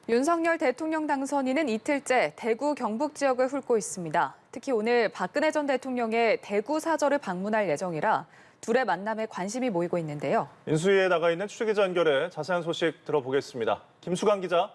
윤석열 대통령 당선인은 이틀째 대구 경북 지역을 훑고 있습니다. 특히 오늘 박근혜 전 대통령의 대구 사저를 방문할 예정이라 둘의 만남에 관심이 모이고 있는데요. 인수위에 나가 있는 취재기자 연결해 자세한 소식 들어보겠습니다. 김수강 기자.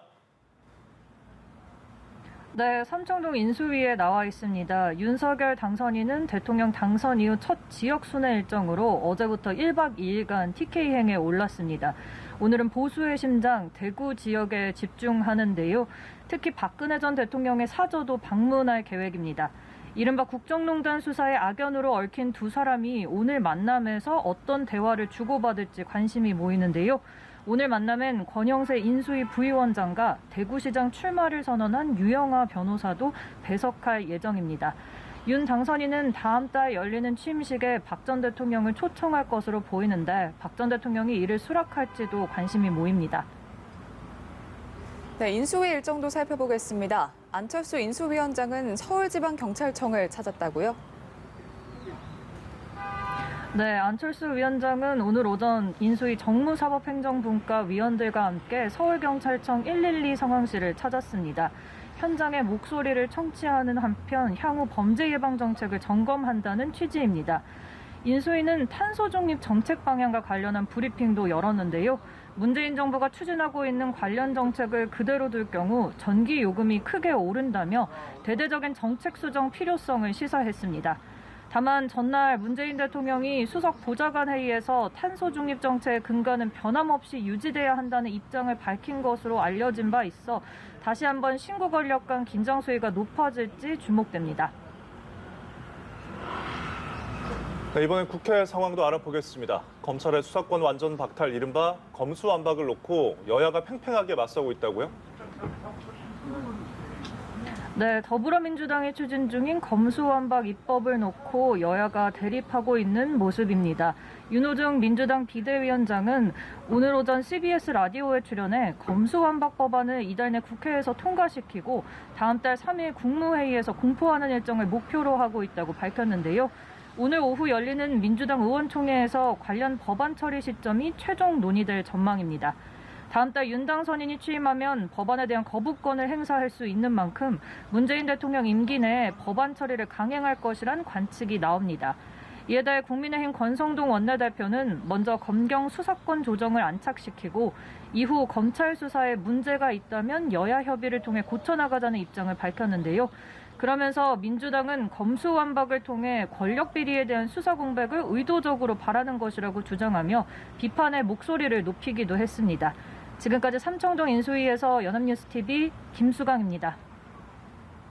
네, 삼청동 인수위에 나와 있습니다. 윤석열 당선인은 대통령 당선 이후 첫 지역 순회 일정으로 어제부터 1박 2일간 TK행에 올랐습니다. 오늘은 보수의 심장 대구 지역에 집중하는데요. 특히 박근혜 전 대통령의 사저도 방문할 계획입니다. 이른바 국정농단 수사의 악연으로 얽힌 두 사람이 오늘 만남에서 어떤 대화를 주고받을지 관심이 모이는데요. 오늘 만남엔 권영세 인수위 부위원장과 대구시장 출마를 선언한 유영하 변호사도 배석할 예정입니다. 윤 당선인은 다음 달 열리는 취임식에 박 전 대통령을 초청할 것으로 보이는데 박 전 대통령이 이를 수락할지도 관심이 모입니다. 네, 인수위 일정도 살펴보겠습니다. 안철수 인수위원장은 서울지방경찰청을 찾았다고요? 네, 안철수 위원장은 오늘 오전 인수위 정무사법행정분과 위원들과 함께 서울경찰청 112 상황실을 찾았습니다. 현장의 목소리를 청취하는 한편 향후 범죄 예방 정책을 점검한다는 취지입니다. 인수위는 탄소 중립 정책 방향과 관련한 브리핑도 열었는데요. 문재인 정부가 추진하고 있는 관련 정책을 그대로 둘 경우 전기 요금이 크게 오른다며 대대적인 정책 수정 필요성을 시사했습니다. 다만 전날 문재인 대통령이 수석 보좌관 회의에서 탄소 중립 정책의 근간은 변함없이 유지돼야 한다는 입장을 밝힌 것으로 알려진 바 있어 다시 한번 신구 권력 간 긴장 수위가 높아질지 주목됩니다. 네, 이번엔 국회 상황도 알아보겠습니다. 검찰의 수사권 완전 박탈, 이른바 검수완박을 놓고 여야가 팽팽하게 맞서고 있다고요? 네, 더불어민주당이 추진 중인 검수완박 입법을 놓고 여야가 대립하고 있는 모습입니다. 윤호중 민주당 비대위원장은 오늘 오전 CBS 라디오에 출연해 검수완박 법안을 이달 내 국회에서 통과시키고 다음 달 3일 국무회의에서 공포하는 일정을 목표로 하고 있다고 밝혔는데요. 오늘 오후 열리는 민주당 의원총회에서 관련 법안 처리 시점이 최종 논의될 전망입니다. 다음 달 윤 당선인이 취임하면 법안에 대한 거부권을 행사할 수 있는 만큼 문재인 대통령 임기 내에 법안 처리를 강행할 것이란 관측이 나옵니다. 이에 대해 국민의힘 권성동 원내대표는 먼저 검경 수사권 조정을 안착시키고 이후 검찰 수사에 문제가 있다면 여야 협의를 통해 고쳐나가자는 입장을 밝혔는데요. 그러면서 민주당은 검수완박을 통해 권력 비리에 대한 수사 공백을 의도적으로 바라는 것이라고 주장하며 비판의 목소리를 높이기도 했습니다. 지금까지 삼청동 인수위에서 연합뉴스TV 김수강입니다.